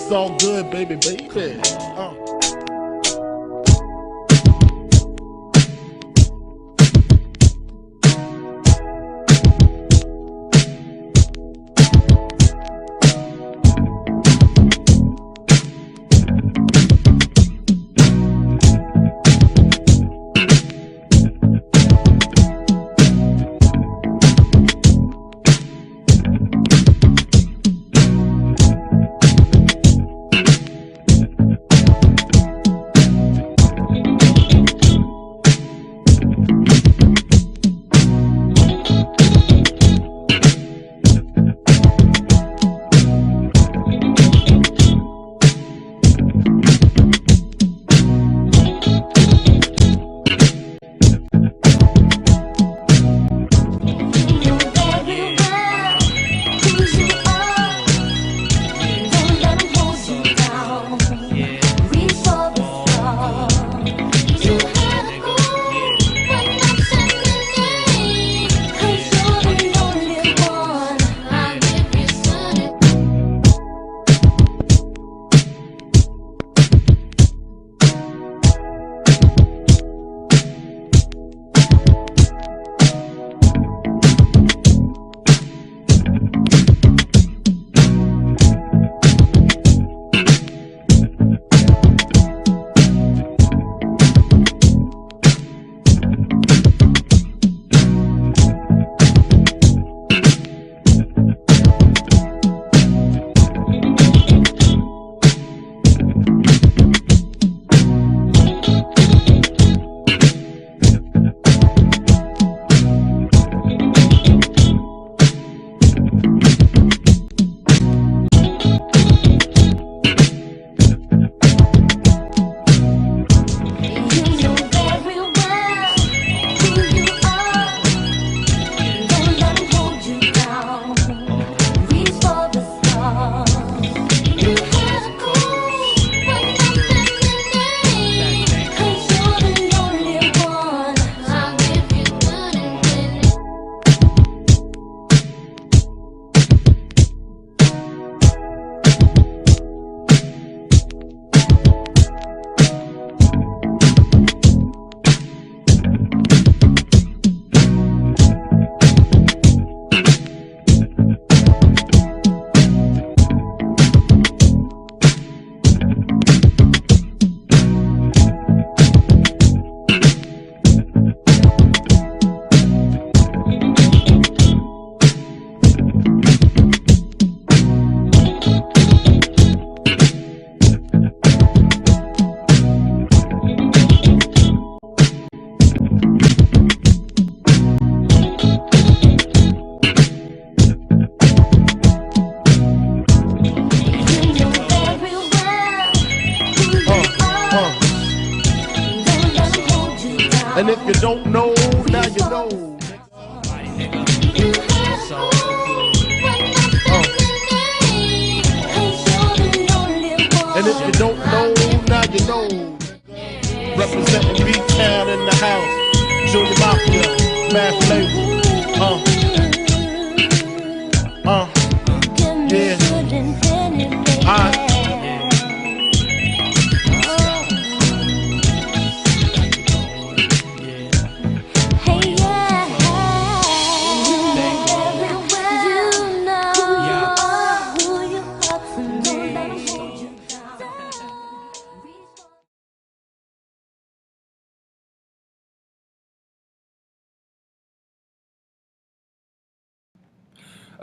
It's all good, baby, baby. And if you don't know, now you know. And if you don't know, now you know. Representing B-Town in the house. Junior Mafia, Math Label. Yeah.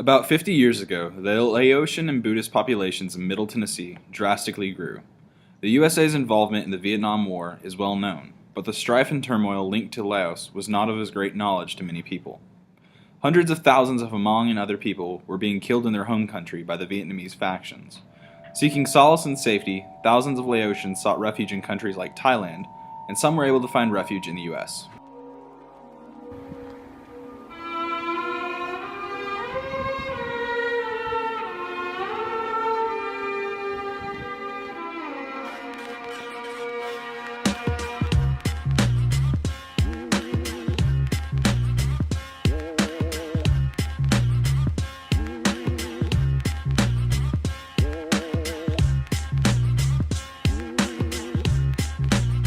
About 50 years ago, the Laotian and Buddhist populations in Middle Tennessee drastically grew. The USA's involvement in the Vietnam War is well known, but the strife and turmoil linked to Laos was not of as great knowledge to many people. Hundreds of thousands of Hmong and other people were being killed in their home country by the Vietnamese factions. Seeking solace and safety, thousands of Laotians sought refuge in countries like Thailand, and some were able to find refuge in the US.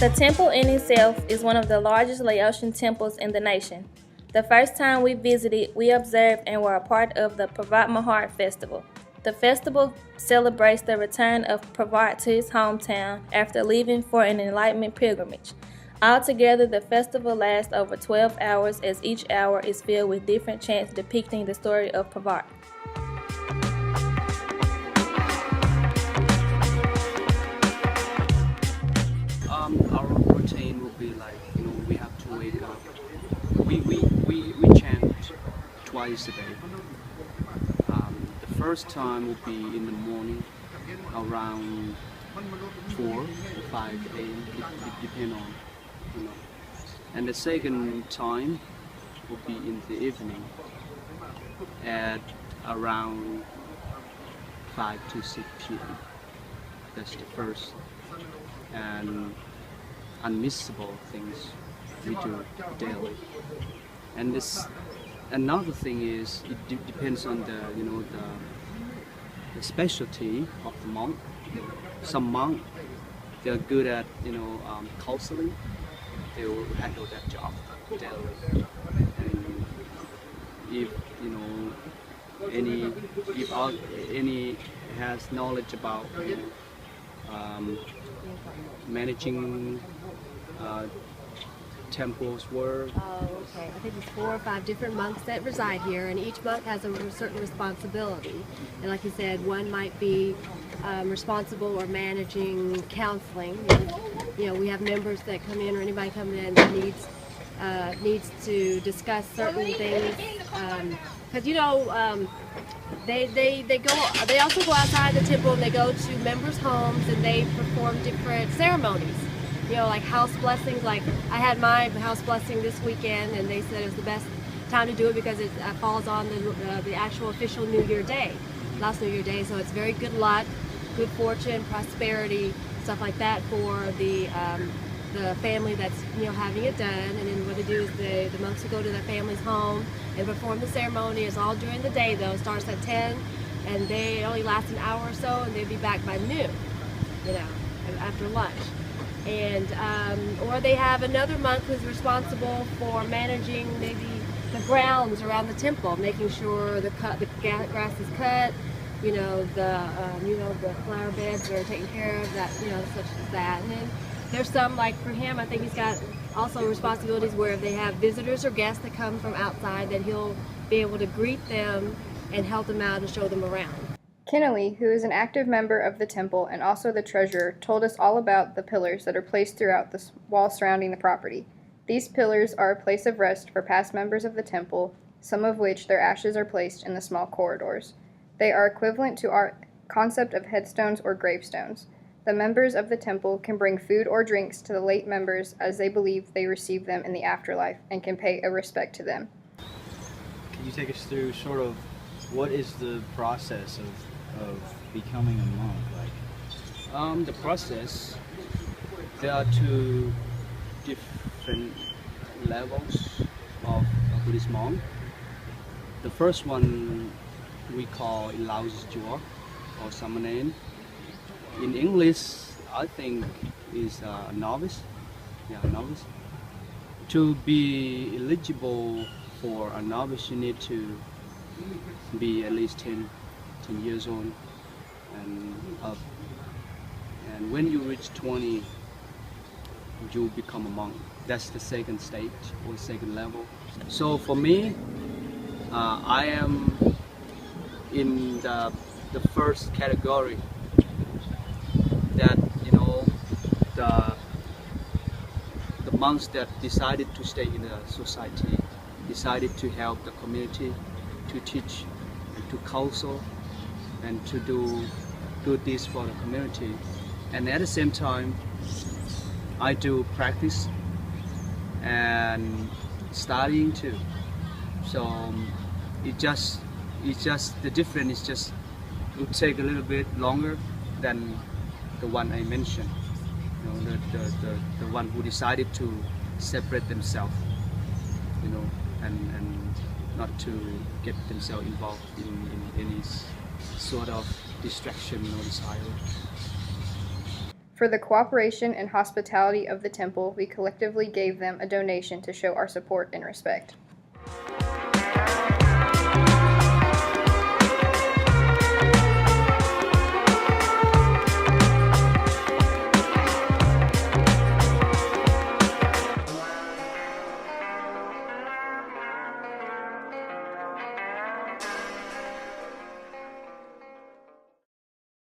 The temple in itself is one of the largest Laotian temples in the nation. The first time we visited, we observed and were a part of the Pravat Mahar festival. The festival celebrates the return of Pravat to his hometown after leaving for an enlightenment pilgrimage. Altogether, the festival lasts over 12 hours as each hour is filled with different chants depicting the story of Pravat. Our routine will be like, we have to wake up. We chant twice a day. The first time will be in the morning around 4 or 5 a.m. Depend on, And the second time will be in the evening at around 5 to 6 p.m. That's the first and unmissable things we do daily. And this another thing is it depends on the specialty of the monk. Some monk, they're good at counseling. They will handle that job daily. And if any has knowledge about managing temples work. Oh, okay. I think there's 4 or 5 different monks that reside here, and each monk has a certain responsibility. And like you said, one might be responsible or managing counseling. We have members that come in, or anybody coming in that needs to discuss certain things. Because they also go outside the temple and they go to members' homes and they perform different ceremonies. Like house blessings. Like I had my house blessing this weekend, and they said it was the best time to do it because it falls on the actual official New Year Day, last New Year Day. So it's very good luck, good fortune, prosperity, stuff like that for the family that's having it done. And then what they do is the monks will go to their family's home and perform the ceremony. It's all during the day though. It starts at 10, and they only last an hour or so, and they'll be back by noon. After lunch. And or they have another monk who's responsible for managing maybe the grounds around the temple, making sure the grass is cut, the flower beds are taken care of, that such as that. And then there's some, like for him, I think he's got also responsibilities where if they have visitors or guests that come from outside, that he'll be able to greet them and help them out and show them around. Kinnaly, who is an active member of the temple and also the treasurer, told us all about the pillars that are placed throughout the wall surrounding the property. These pillars are a place of rest for past members of the temple, some of which their ashes are placed in the small corridors. They are equivalent to our concept of headstones or gravestones. The members of the temple can bring food or drinks to the late members as they believe they receive them in the afterlife and can pay a respect to them. Can you take us through sort of what is the process of becoming a monk? The process, there are 2 different levels of a Buddhist monk. The first one we call Ilaus Jua or Samanen. In English, I think is a novice. Yeah, a novice. To be eligible for a novice, you need to be at least 10 years old and up. And when you reach 20, you become a monk. That's the second stage or second level. So for me, I am in the first category that the monks that decided to stay in the society, decided to help the community, to teach and to counsel and to do this for the community. And at the same time, I do practice and studying too. So the difference is just it will take a little bit longer than the one I mentioned. The one who decided to separate themselves, and not to get themselves involved in any sort of distraction or desire. For the cooperation and hospitality of the temple, we collectively gave them a donation to show our support and respect.